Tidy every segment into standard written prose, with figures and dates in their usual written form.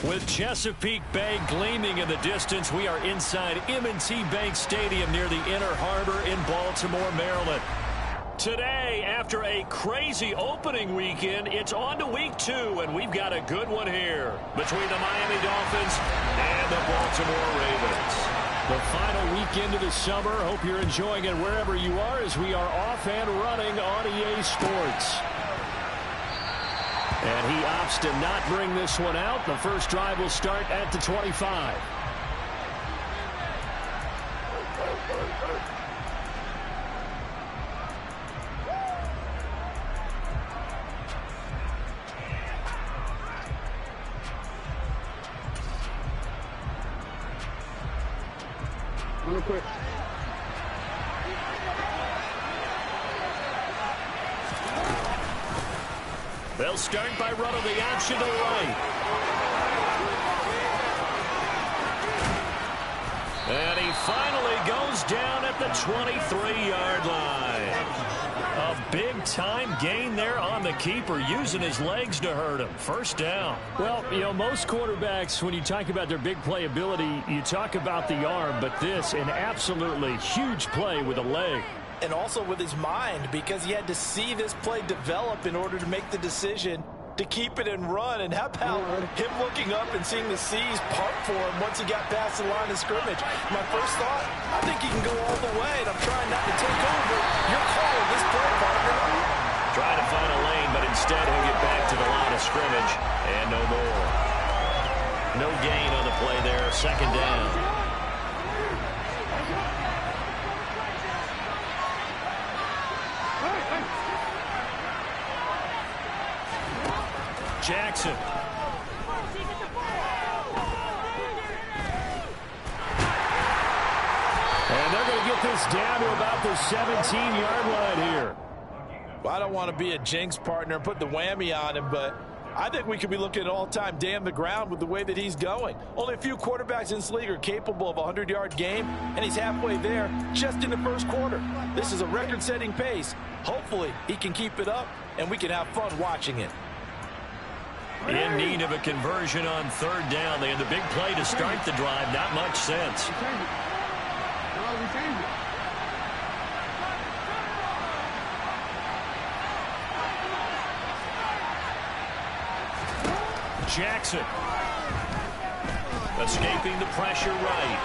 With Chesapeake Bay gleaming in the distance, we are inside M&T Bank Stadium near the Inner Harbor in Baltimore, Maryland. Today, after a crazy opening weekend, it's on to week 2, and we've got a good one here between the Miami Dolphins and the Baltimore Ravens. The final weekend of the summer. Hope you're enjoying it wherever you are as we are off and running on EA Sports. And he opts to not bring this one out. The first drive will start at the 25. Real quick. They'll start by running the option to the right. And he finally goes down at the 23-yard line. A big-time gain there on the keeper, using his legs to hurt him. First down. Well, you know, most quarterbacks, when you talk about their big playability, you talk about the arm, but this, an absolutely huge play with a leg. And also with his mind, because he had to see this play develop in order to make the decision to keep it and run. And how about him looking up and seeing the seas part for him once he got past the line of scrimmage? My first thought, I think he can go all the way, and I'm trying not to take over. You're calling this play, partner. Trying to find a lane, but instead he'll get back to the line of scrimmage, and no more. No gain on the play there, second down. Jackson. And they're going to get this down to about the 17-yard line here. Well, I don't want to be a jinx, partner, put the whammy on him, but I think we could be looking at all-time damn the ground with the way that he's going. Only a few quarterbacks in this league are capable of a 100-yard game, and he's halfway there just in the first quarter. This is a record-setting pace. Hopefully, he can keep it up, and we can have fun watching it. In need of a conversion on third down. They had the big play to start the drive. Not much sense. Jackson. Escaping the pressure right.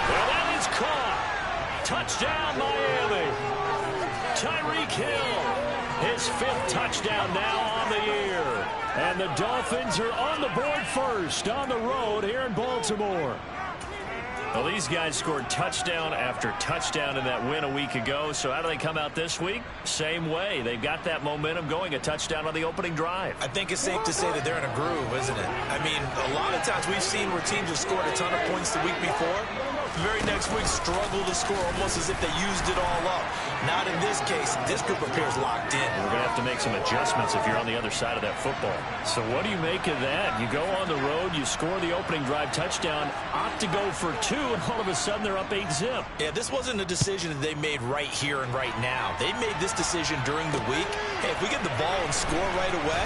Well, that is caught. Touchdown, Miami. Tyreek Hill. His 5th touchdown now on the year. And the Dolphins are on the board first on the road here in Baltimore. Well, these guys scored touchdown after touchdown in that win a week ago. So how do they come out this week? Same way. They've got that momentum going, a touchdown on the opening drive. I think it's safe to say that they're in a groove, isn't it? I mean, a lot of times we've seen where teams have scored a ton of points the week before. The very next week struggle to score almost as if they used it all up. Not in this case. This group appears locked in. We're going to have to make some adjustments if you're on the other side of that football. So what do you make of that? You go on the road, you score the opening drive touchdown, opt to go for 2, and all of a sudden they're up 8-zip. Yeah, this wasn't a decision that they made right here and right now. They made this decision during the week. Hey, if we get the ball and score right away,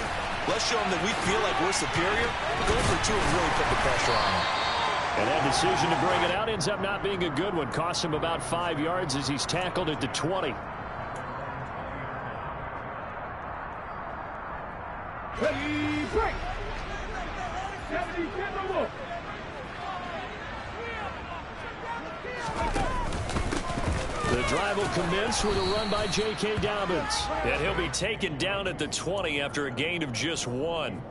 let's show them that we feel like we're superior. Go for 2 and really put the pressure on them. And that decision to bring it out ends up not being a good one. Costs him about 5 yards as he's tackled at the 20. Ready, break. 70 look. The drive will commence with a run by J.K. Dobbins. And he'll be taken down at the 20 after a gain of just 1.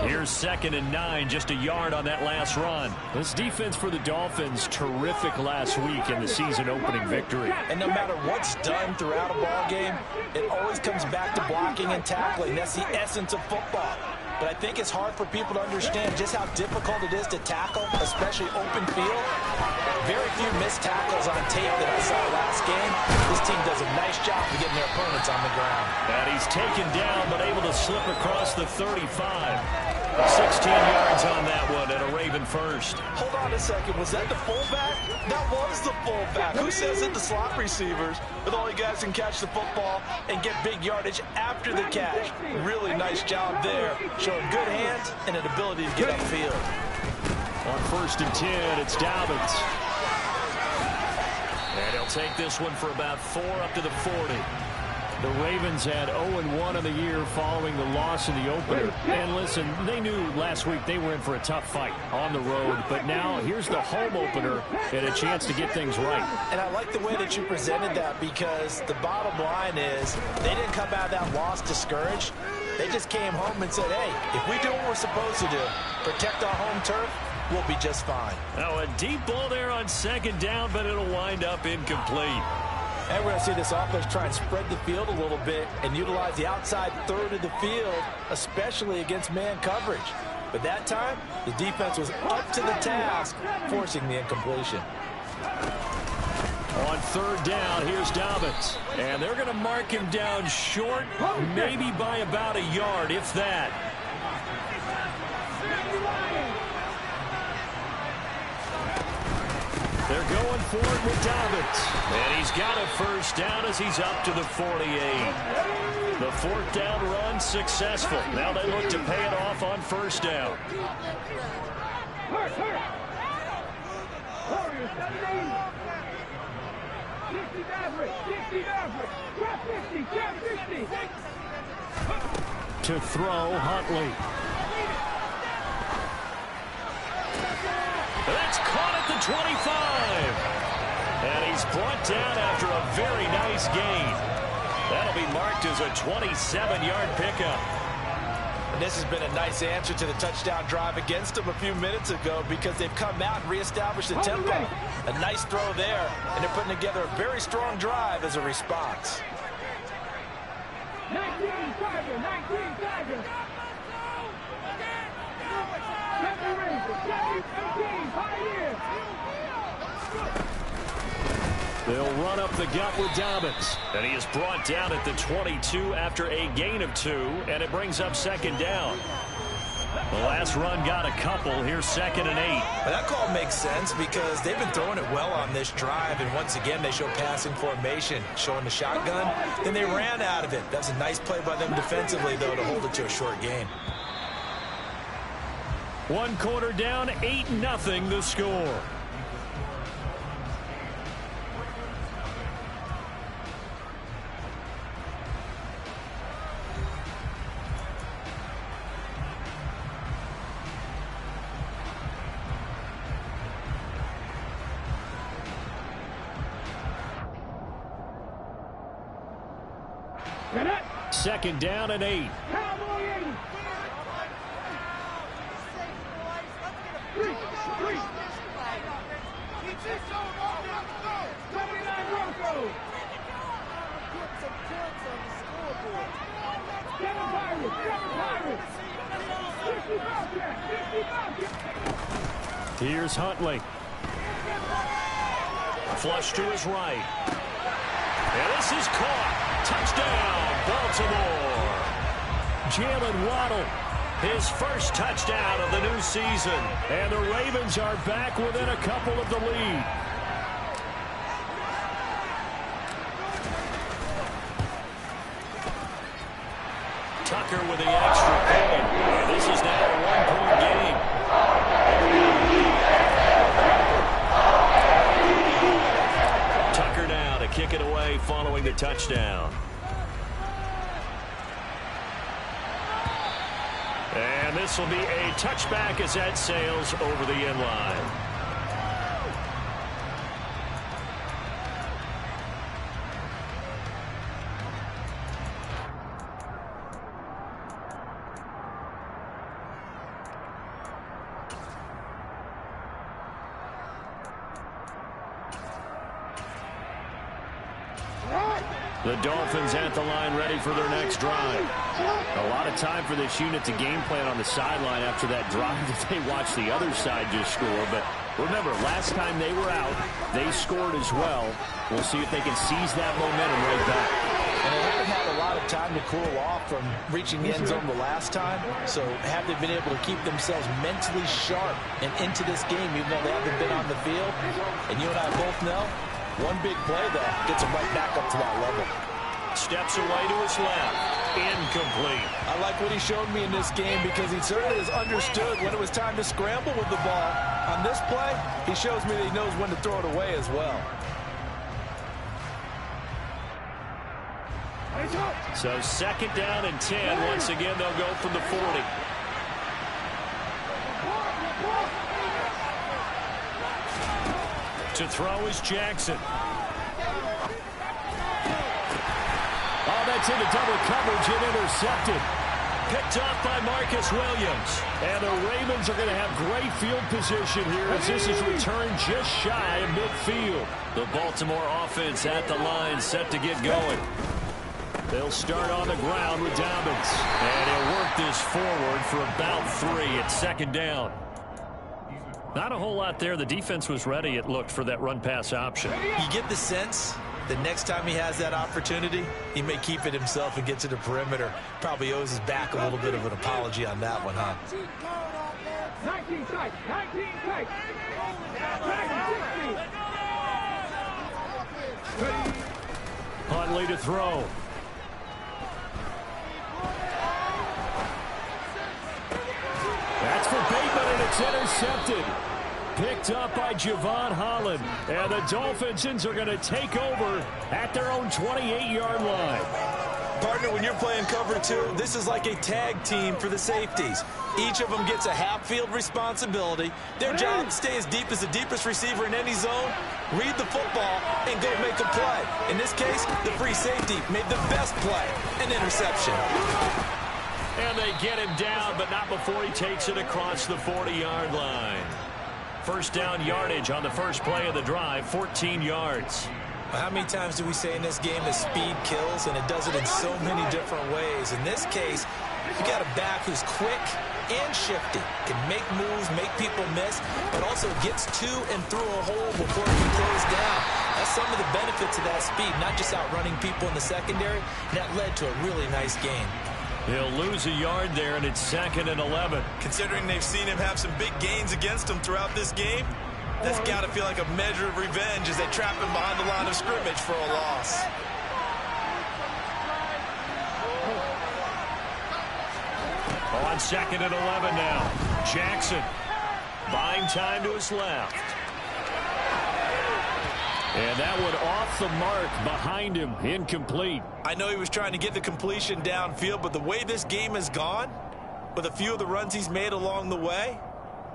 Here's 2nd and 9, just a yard on that last run. This defense for the Dolphins, terrific last week in the season opening victory. And no matter what's done throughout a ball game, it always comes back to blocking and tackling. That's the essence of football. But I think it's hard for people to understand just how difficult it is to tackle, especially open field. Very few missed tackles on tape that I saw last game. This team does a nice job of getting their opponents on the ground. And he's taken down, but able to slip across the 35. 16 yards on that one, and a Raven first. Hold on a second. Was that the fullback? That was the fullback. Who says it? The slot receivers. With all you guys can catch the football and get big yardage after the catch. Really nice job there. Showing good hands and an ability to get upfield. On 1st and 10, it's Dobbins. And he'll take this one for about 4 up to the 40. The Ravens had 0-1 in the year following the loss in the opener. And listen, they knew last week they were in for a tough fight on the road. But now here's the home opener and a chance to get things right. And I like the way that you presented that, because the bottom line is they didn't come out of that loss discouraged. They just came home and said, hey, if we do what we're supposed to do, protect our home turf, we'll be just fine. Now a deep ball there on 2nd down, but it'll wind up incomplete. And we're going to see this offense try and spread the field a little bit and utilize the outside third of the field, especially against man coverage. But that time, the defense was up to the task, forcing the incompletion. On 3rd down, here's Dobbins. And they're going to mark him down short, maybe by about a yard, if that. They're going for it with Dobbins. And he's got a 1st down as he's up to the 48. The 4th down run successful. Now they look to pay it off on 1st down. To throw, Huntley. That's caught at the 25. And he's brought down after a very nice gain. That'll be marked as a 27-yard pickup. And this has been a nice answer to the touchdown drive against them a few minutes ago, because they've come out and reestablished the tempo. A nice throw there, and they're putting together a very strong drive as a response. 19 Tiger, 19 Tiger. They'll run up the gut with Dobbins. And he is brought down at the 22 after a gain of 2, and it brings up 2nd down. The last run got a couple. Here's 2nd and 8. Well, that call makes sense because they've been throwing it well on this drive, and once again they show passing formation, showing the shotgun. Then they ran out of it. That was a nice play by them defensively, though, to hold it to a short gain. 1 quarter down, 8-0 the score. Second down and 8. Here's Huntley. Flush to his right. And this is caught. Touchdown, Baltimore. Jalen Waddle, his first touchdown of the new season. And the Ravens are back within a couple of the lead. Tucker with the extra point. And this is now a 1-point game. Tucker now to kick it away following the touchdown. And this will be a touchback as that sails over the end line. The Dolphins at the line ready for their next drive. A lot of time for this unit to game plan on the sideline after that drive that they watched the other side just score. But remember, last time they were out, they scored as well. We'll see if they can seize that momentum right back. And they haven't had a lot of time to cool off from reaching the end zone the last time. So have they been able to keep themselves mentally sharp and into this game, even though they haven't been on the field? And you and I both know, one big play, though, gets them right back up to that level. Steps away to his left. Incomplete. I like what he showed me in this game because he certainly has understood when it was time to scramble with the ball. On this play, he shows me that he knows when to throw it away as well. So 2nd down and 10. Once again, they'll go from the 40. To throw is Jackson. Oh, that's into double coverage and intercepted. Picked off by Marcus Williams. And the Ravens are going to have great field position here as this is returned just shy of midfield. The Baltimore offense at the line set to get going. They'll start on the ground with Dobbins. And he'll work this forward for about 3 at 2nd down. Not a whole lot there. The defense was ready, it looked, for that run-pass option. You get the sense the next time he has that opportunity, he may keep it himself and get to the perimeter. Probably owes his back a little bit of an apology on that one, huh? 19 tight, 19 tight. 60. Huntley to throw. That's for Bateman, and it's intercepted. Picked up by Javon Holland. And the Dolphins are going to take over at their own 28-yard line. Partner, when you're playing cover 2, this is like a tag team for the safeties. Each of them gets a half-field responsibility. Their job, stay as deep as the deepest receiver in any zone, read the football, and go make a play. In this case, the free safety made the best play, an interception. And they get him down, but not before he takes it across the 40-yard line. First down yardage on the first play of the drive, 14 yards. How many times do we say in this game that speed kills, and it does it in so many different ways? In this case, you got a back who's quick and shifty, can make moves, make people miss, but also gets to and through a hole before he close down. That's some of the benefits of that speed, not just outrunning people in the secondary, and that led to a really nice game. He'll lose a yard there, and it's 2nd and 11. Considering they've seen him have some big gains against them throughout this game, that's got to feel like a measure of revenge as they trap him behind the line of scrimmage for a loss. On 2nd and 11 now. Jackson buying time to his left. And that one off the mark behind him, incomplete. I know he was trying to get the completion downfield, but the way this game has gone, with a few of the runs he's made along the way,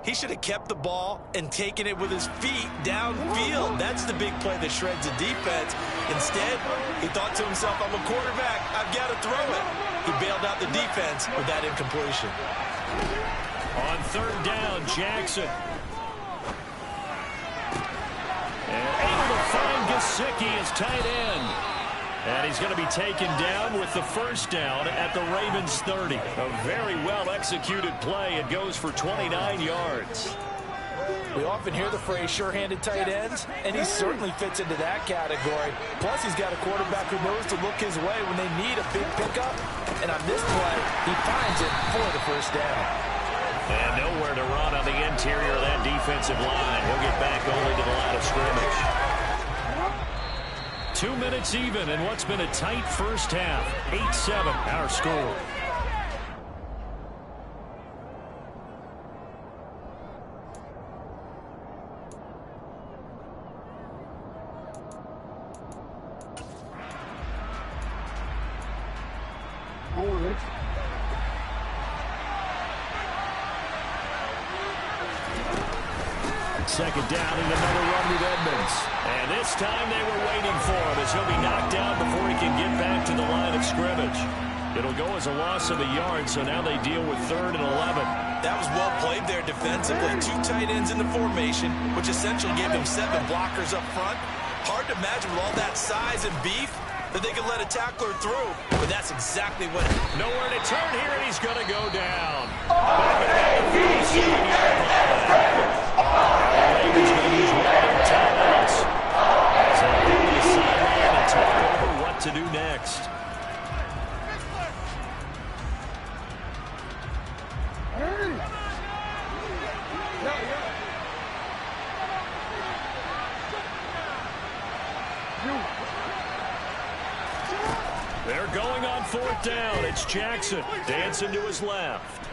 he should have kept the ball and taken it with his feet downfield. That's the big play that shreds the defense. Instead, he thought to himself, I'm a quarterback, I've got to throw it. He bailed out the defense with that incompletion. On 3rd down, Jackson. And able to find Gesicki as tight end. And he's going to be taken down with the first down at the Ravens 30. A very well-executed play. It goes for 29 yards. We often hear the phrase sure-handed tight ends, and he certainly fits into that category. Plus, he's got a quarterback who knows to look his way when they need a big pickup. And on this play, he finds it for the first down. And nowhere to run on the interior of that defensive line. He'll get back only to the line of scrimmage. 2 minutes even in what's been a tight first half. 8-7 our score. Second down and another run with Edmonds. And this time they were waiting for him as he'll be knocked down before he can get back to the line of scrimmage. It'll go as a loss of a yard, so now they deal with 3rd and 11. That was well played there defensively. 2 tight ends in the formation, which essentially gave them 7 blockers up front. Hard to imagine with all that size and beef that they could let a tackler through, but that's exactly what... Nowhere to turn here, and he's going to go down. Back at the 7-yard line. Ravens going to use one of their timeouts. So they'll go to the sideline and talk over what to do next. They're going on 4th down. It's Jackson dancing to his left.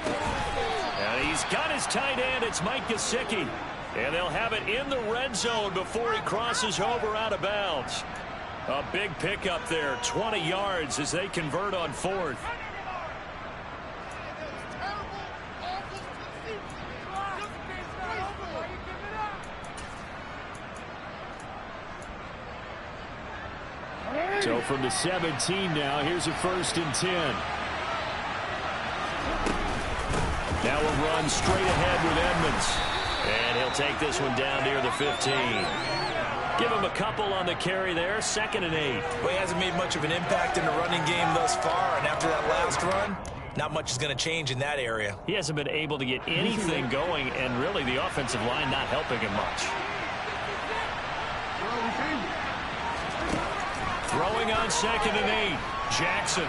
And he's got his tight end. It's Mike Gesicki. And they'll have it in the red zone before he crosses over out of bounds. A big pickup there, 20 yards as they convert on 4th. So from the 17 now, here's a 1st and 10. Now a run straight ahead with Edmonds. And he'll take this one down near the 15. Give him a couple on the carry there, 2nd and 8. Well, he hasn't made much of an impact in the running game thus far, and after that last run, not much is going to change in that area. He hasn't been able to get anything going, and really the offensive line not helping him much. Throwing on 2nd and 8. Jackson.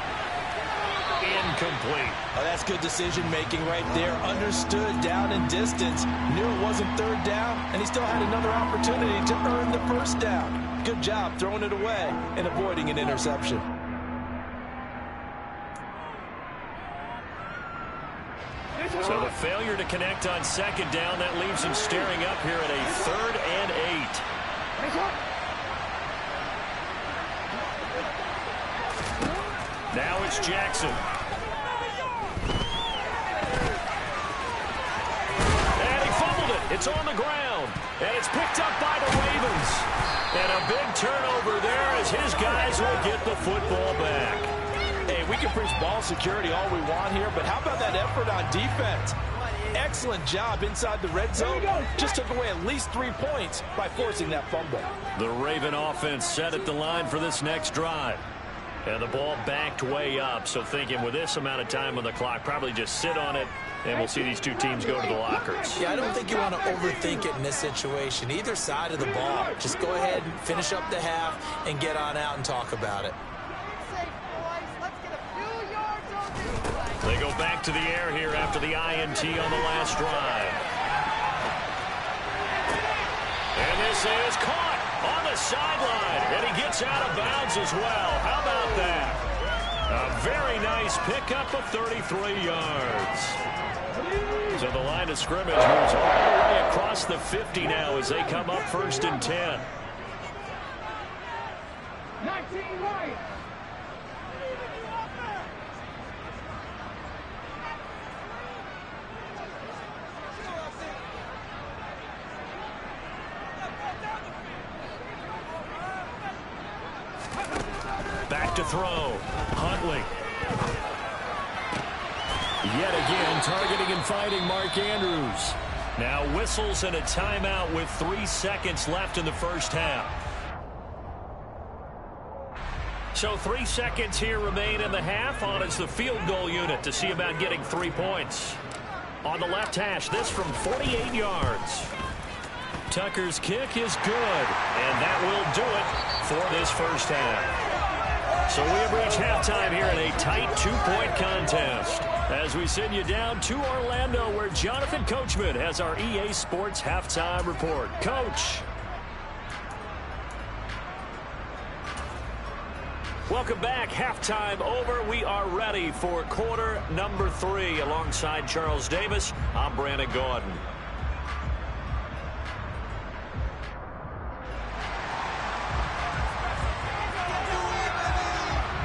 Incomplete. Oh, that's good decision-making right there. Understood down and distance. Knew it wasn't 3rd down, and he still had another opportunity to earn the 1st down. Good job throwing it away and avoiding an interception. So the failure to connect on 2nd down, that leaves him staring up here at a 3rd and 8. Now it's Jackson. And he fumbled it. It's on the ground. And it's picked up by the Ravens. And a big turnover there as his guys will get the football back. Hey, we can preach ball security all we want here, but how about that effort on defense? Excellent job inside the red zone. Just took away at least 3 points by forcing that fumble. The Raven offense set at the line for this next drive. And the ball backed way up, so thinking with this amount of time on the clock, probably just sit on it, and we'll see these two teams go to the lockers. Yeah, I don't think you want to overthink it in this situation. Either side of the ball. Just go ahead and finish up the half and get on out and talk about it. They go back to the air here after the INT on the last drive. And this is caught on the sideline, and he gets out of bounds as well. How about that? A very nice pickup of 33 yards. So the line of scrimmage moves all the way across the 50 now as they come up 1st and 10. 19 right. Back to throw. Huntley. Yet again, targeting and fighting Mark Andrews. Now whistles and a timeout with 3 seconds left in the 1st half. So 3 seconds here remain in the half. On is the field goal unit to see about getting 3 points. On the left hash, this from 48 yards. Tucker's kick is good, and that will do it for this 1st half. So we have reached halftime here in a tight 2-point contest as we send you down to Orlando where Jonathan Coachman has our EA Sports halftime report. Coach. Welcome back. Halftime over. We are ready for quarter number 3 alongside Charles Davis. I'm Brandon Gaudin.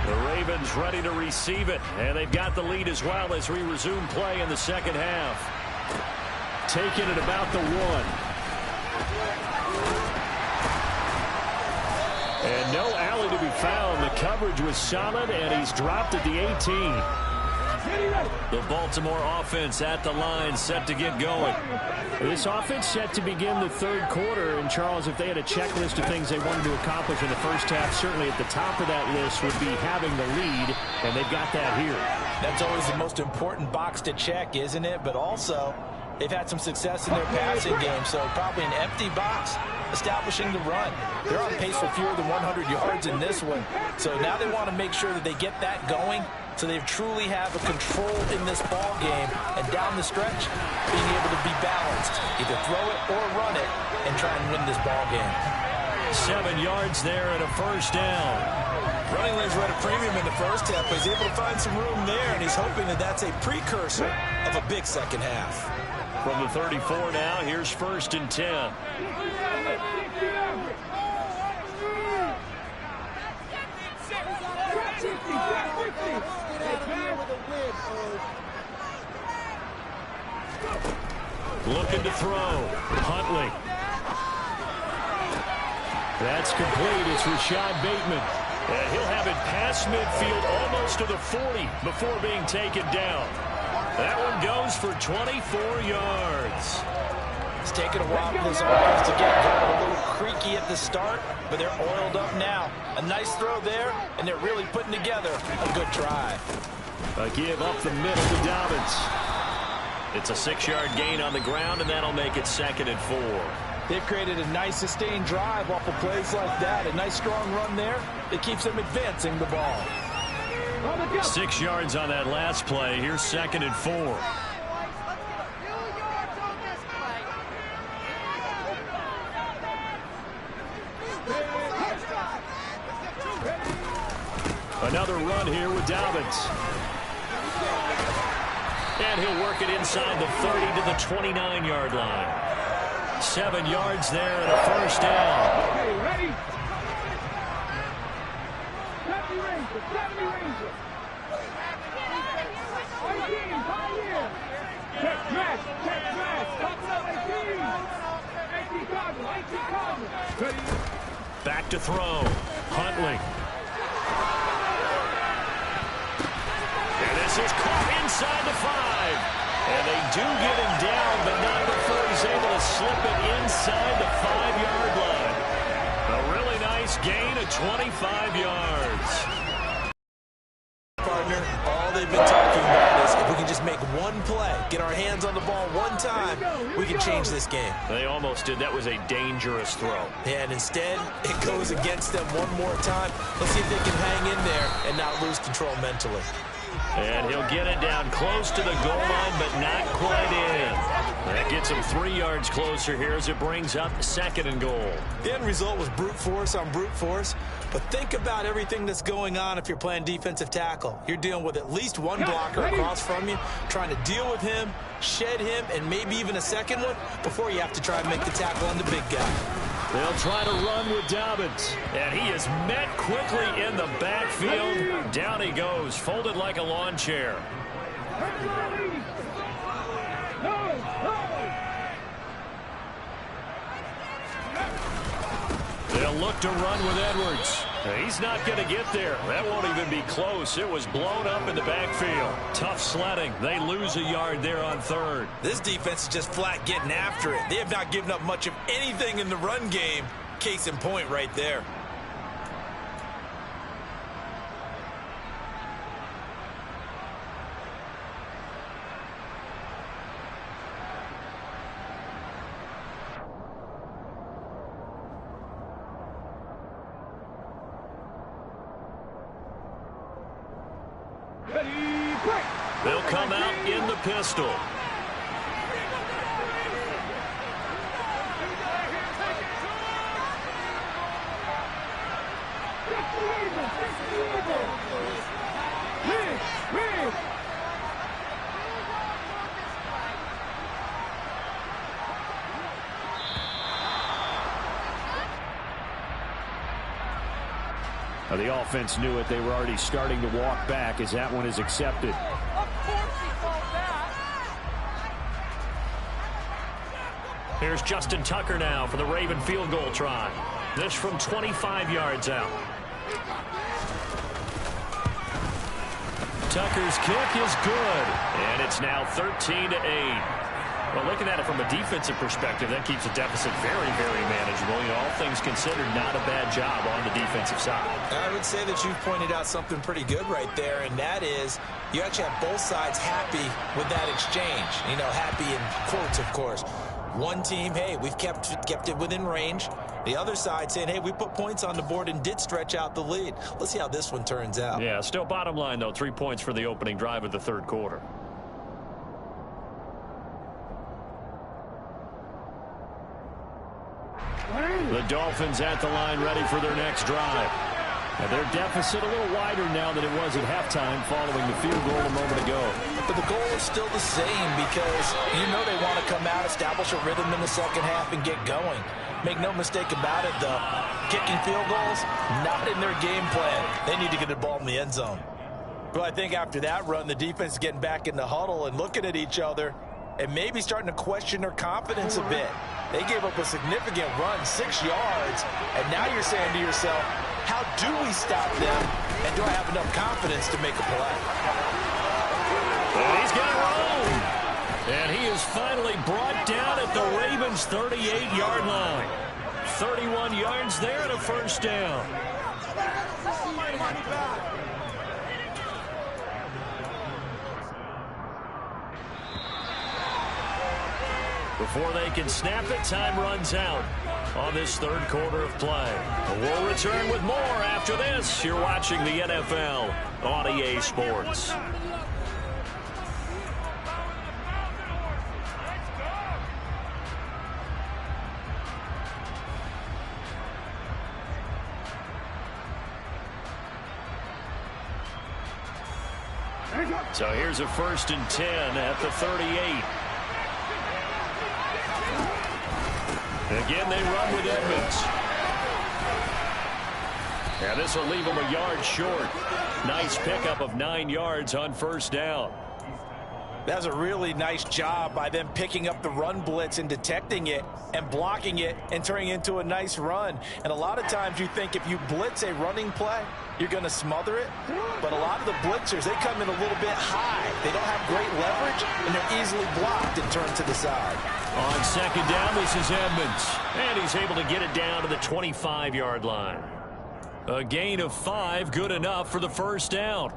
The Ravens ready to receive it, and they've got the lead as well as we resume play in the 2nd half. Taking it about the 1. And no alley to be found. The coverage was solid, and he's dropped at the 18. The Baltimore offense at the line, set to get going. This offense set to begin the 3rd quarter. And, Charles, if they had a checklist of things they wanted to accomplish in the 1st half, certainly at the top of that list would be having the lead, and they've got that here. That's always the most important box to check, isn't it? But also, they've had some success in their passing game, so probably an empty box establishing the run. They're on pace for fewer than 100 yards in this one. So now they want to make sure that they get that going so they truly have a control in this ball game, and down the stretch, being able to be balanced, either throw it or run it, and try and win this ball game. 7 yards there and a first down. Running lanes were at a premium in the first half, but he's able to find some room there, and he's hoping that that's a precursor of a big second half. From the 34 now, here's 1st and 10. Looking to throw. Huntley. That's complete. It's Rashad Bateman. And he'll have it past midfield almost to the 40 before being taken down. That one goes for 24 yards. It's taken a while for this offense to get going. A little creaky at the start, but they're oiled up now. A nice throw there, and they're really putting together a good drive. A give up the middle to Dobbins. It's a 6-yard gain on the ground, and that'll make it 2nd and 4. They've created a nice sustained drive off of plays like that. A nice strong run there. It keeps them advancing the ball. 6 yards on that last play. Here's 2nd and 4. Another run here with Dobbins. And he'll work it inside the 30 to the 29-yard line. 7 yards there and a first down. Okay, ready? Deputy Ranger, Deputy Ranger. Check smash, top it up, 18 Cardinal, 18 Cardinal. Ready? Back to throw. Huntley. And this is caught inside the 5. And they do get him down, but not before he's able to slip it inside the 5-yard line. A really nice gain of 25 yards. Partner, all they've been talking about is if we can just make one play, get our hands on the ball one time, we can change this game. They almost did. That was a dangerous throw. And instead, it goes against them one more time. Let's see if they can hang in there and not lose control mentally. And he'll get it down close to the goal line, but not quite in. That gets him 3 yards closer here as it brings up 2nd and goal. The end result was brute force on brute force, but think about everything that's going on if you're playing defensive tackle. You're dealing with at least one blocker across from you, trying to deal with him, shed him, and maybe even a second one before you have to try and make the tackle on the big guy. They'll try to run with Dobbins. And he is met quickly in the backfield. Down he goes, folded like a lawn chair. They'll look to run with Edwards. He's not going to get there. That won't even be close. It was blown up in the backfield. Tough sledding. They lose a yard there on 3rd. This defense is just flat getting after it. They have not given up much of anything in the run game. Case in point right there. They'll come out in the pistol. The offense knew it. They were already starting to walk back as that one is accepted. Here's Justin Tucker now for the Raven field goal try. This from 25 yards out. Tucker's kick is good. And it's now 13-8. Well, looking at it from a defensive perspective, that keeps the deficit very, very manageable. You know, all things considered, not a bad job on the defensive side. I would say that you've pointed out something pretty good right there, and that is you actually have both sides happy with that exchange. You know, happy in quotes, of course. One team, hey, we've kept it within range. The other side saying, hey, we put points on the board and did stretch out the lead. Let's see how this one turns out. Yeah, still bottom line, though, 3 points for the opening drive of the 3rd quarter. The Dolphins at the line, ready for their next drive. And their deficit a little wider now than it was at halftime following the field goal a moment ago. But the goal is still the same because you know they want to come out, establish a rhythm in the second half, and get going. Make no mistake about it, though. Kicking field goals, not in their game plan. They need to get the ball in the end zone. Well, I think after that run, the defense is getting back in the huddle and looking at each other and maybe starting to question their confidence a bit. They gave up a significant run, 6 yards, and now you're saying to yourself, how do we stop them, and do I have enough confidence to make a play? And he's got room. And he is finally brought down at the Ravens' 38-yard line. 31 yards there and a first down. Before they can snap it, time runs out on this third quarter of play. We'll return with more after this. You're watching the NFL on EA Sports. So here's a 1st and 10 at the 38. Again, they run with Edmonds. And this will leave them a yard short. Nice pickup of 9 yards on first down. That's a really nice job by them picking up the run blitz and detecting it and blocking it and turning it into a nice run. And a lot of times you think if you blitz a running play, you're going to smother it. But a lot of the blitzers, they come in a little bit high. They don't have great leverage, and they're easily blocked and turned to the side. On second down, this is Edmonds. And he's able to get it down to the 25-yard line. A gain of 5, good enough for the first down.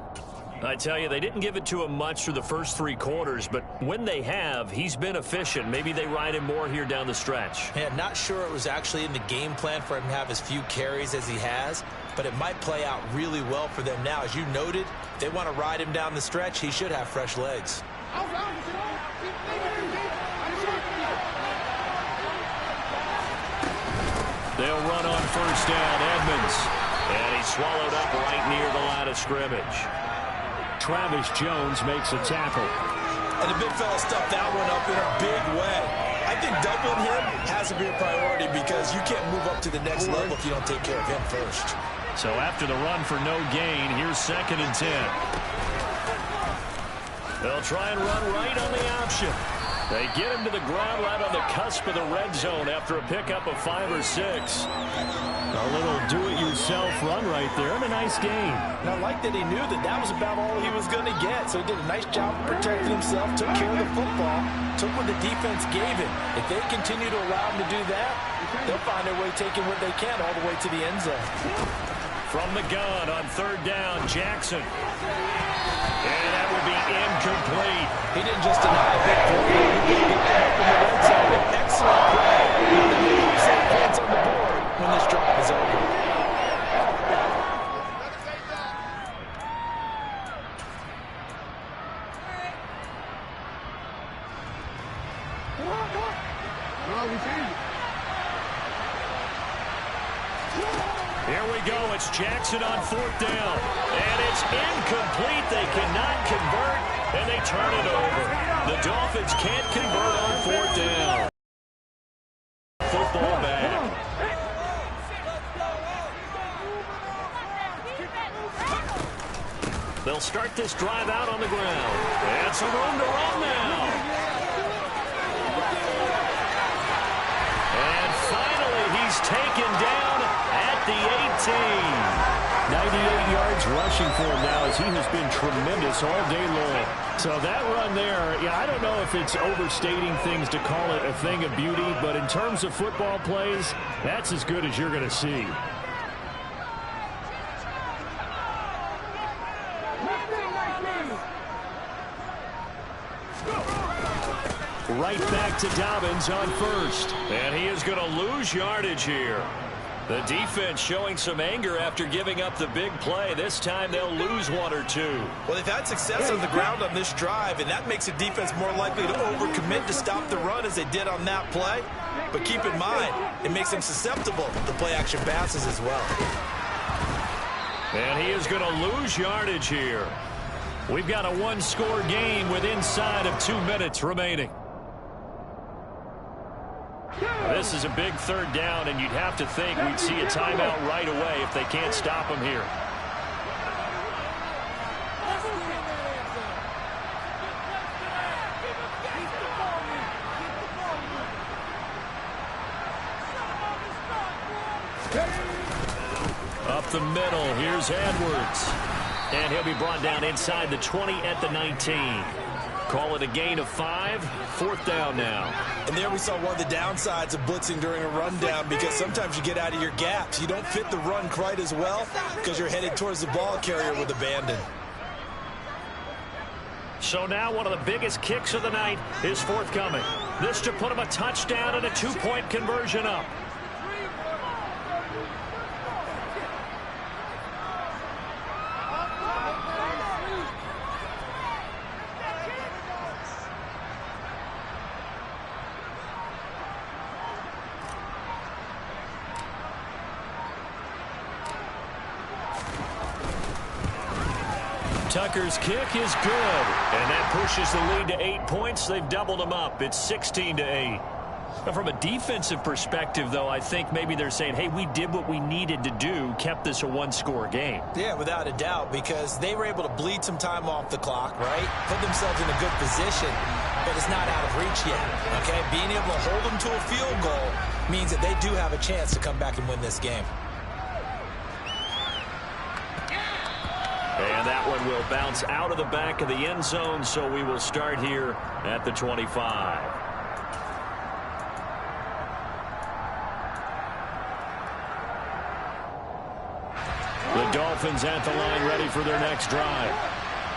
I tell you, they didn't give it to him much through the first 3 quarters, but when they have, he's been efficient. Maybe they ride him more here down the stretch. Yeah, not sure it was actually in the game plan for him to have as few carries as he has, but it might play out really well for them now. As you noted, they want to ride him down the stretch. He should have fresh legs. They'll run on first down, Edmonds. And he's swallowed up right near the line of scrimmage. Travis Jones makes a tackle. And the big fella stuffed that one up in a big way. I think doubling him has to be a priority because you can't move up to the next level if you don't take care of him first. So after the run for no gain, here's 2nd and 10. They'll try and run right on the option. They get him to the ground right on the cusp of the red zone after a pickup of 5 or 6. A little do-it-yourself run right there and a nice game. And I like that he knew that that was about all he was going to get. So he did a nice job of protecting himself, took care of the football, took what the defense gave him. If they continue to allow him to do that, they'll find their way taking what they can all the way to the end zone. From the gun on 3rd down, Jackson. And that would be incomplete. He didn't just deny a big play. He did get that up in the red zone. An excellent play. And the Ravens set points on the board when this drive is over. Here we go. It's Jackson on 4th down. And it's incomplete. They cannot convert, and they turn it over. The Dolphins can't convert on 4th down. Football back. They'll start this drive out on the ground. And some room to run now. And finally, he's taken down at the 18. 98 yards rushing for him now as he has been tremendous all day long. So that run there, yeah, I don't know if it's overstating things to call it a thing of beauty, but in terms of football plays, that's as good as you're going to see. Right back to Dobbins on 1st. And he is going to lose yardage here. The defense showing some anger after giving up the big play. This time they'll lose 1 or 2. Well, they've had success on the ground on this drive, and that makes the defense more likely to overcommit to stop the run as they did on that play. But keep in mind, it makes him susceptible to play-action passes as well. And he is going to lose yardage here. We've got a one-score game with inside of 2 minutes remaining. This is a big third down, and you'd have to think we'd see a timeout right away if they can't stop him here. Up the middle, here's Edwards. And he'll be brought down inside the 20 at the 19. Call it a gain of 5, 4th down now. And there we saw one of the downsides of blitzing during a rundown, because sometimes you get out of your gaps. You don't fit the run quite as well because you're headed towards the ball carrier with abandon. So now one of the biggest kicks of the night is forthcoming. This to put him a touchdown and a 2-point conversion up. Tucker's kick is good, and that pushes the lead to 8 points. They've doubled them up. It's 16-8. Now, from a defensive perspective, though, I think maybe they're saying, hey, we did what we needed to do, kept this a one-score game. Yeah, without a doubt, because they were able to bleed some time off the clock, right? Put themselves in a good position, but it's not out of reach yet, okay? Being able to hold them to a field goal means that they do have a chance to come back and win this game. And that one will bounce out of the back of the end zone, so we will start here at the 25. The Dolphins at the line, ready for their next drive.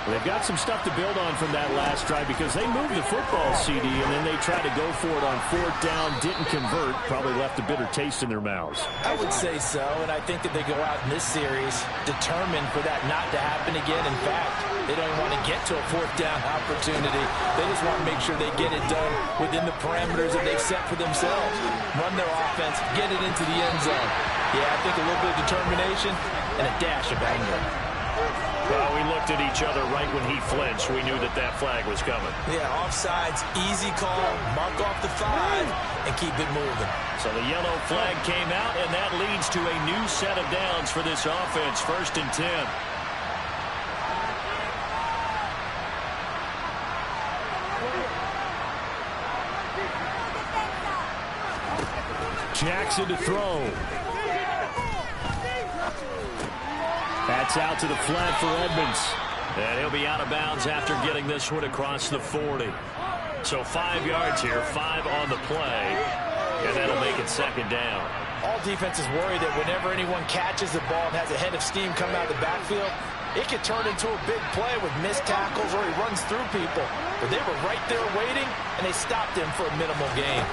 They've got some stuff to build on from that last drive because they moved the football, CD, and then they tried to go for it on 4th down, didn't convert, probably left a bitter taste in their mouths. I would say so, and I think that they go out in this series determined for that not to happen again. In fact, they don't even want to get to a 4th down opportunity. They just want to make sure they get it done within the parameters that they've set for themselves. Run their offense, get it into the end zone. Yeah, I think a little bit of determination and a dash of anger. Well, we looked at each other right when he flinched. We knew that that flag was coming. Yeah, offsides, easy call, mark off the 5, and keep it moving. So the yellow flag came out, and that leads to a new set of downs for this offense. 1st and 10. Jackson to throw. That's out to the flat for Edmonds. And he'll be out of bounds after getting this one across the 40. So 5 yards here, 5 on the play. And that'll make it 2nd down. All defenses worry that whenever anyone catches the ball and has a head of steam come out of the backfield, it could turn into a big play with missed tackles or he runs through people. But they were right there waiting, and they stopped him for a minimal gain.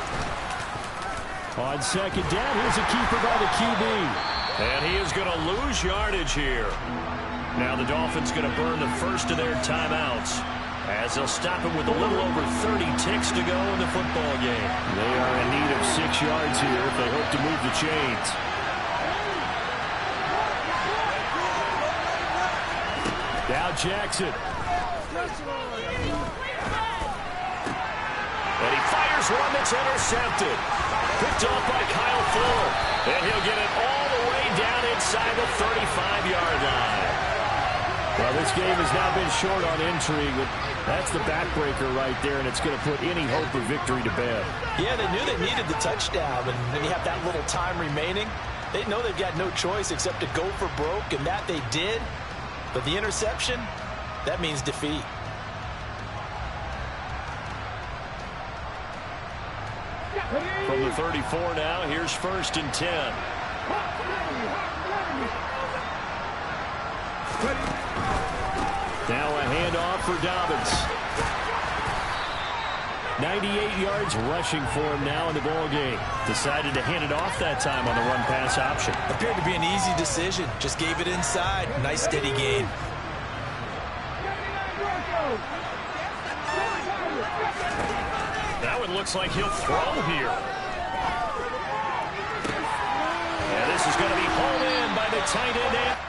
On 2nd down, here's a keeper by the QB. And he is going to lose yardage here. Now the Dolphins going to burn the first of their timeouts as they'll stop him with a little over 30 ticks to go in the football game. They are in need of 6 yards here if they hope to move the chains. Now Jackson. And he fires one that's intercepted. Picked off by Kyle Fuller. And he'll get it all the way down inside the 35-yard line. Well, this game has now been short on intrigue, but that's the backbreaker right there, and it's going to put any hope of victory to bed. Yeah, they knew they needed the touchdown, and when you have that little time remaining, they know they've got no choice except to go for broke, and that they did. But the interception, that means defeat. From the 34 now, here's 1st and 10. Now a handoff for Dobbins. 98 yards rushing for him now in the ball game. Decided to hand it off that time on the run-pass option. Appeared to be an easy decision. Just gave it inside. Nice steady gain. That one looks like he'll throw here. is going to be hauled in by the tight end.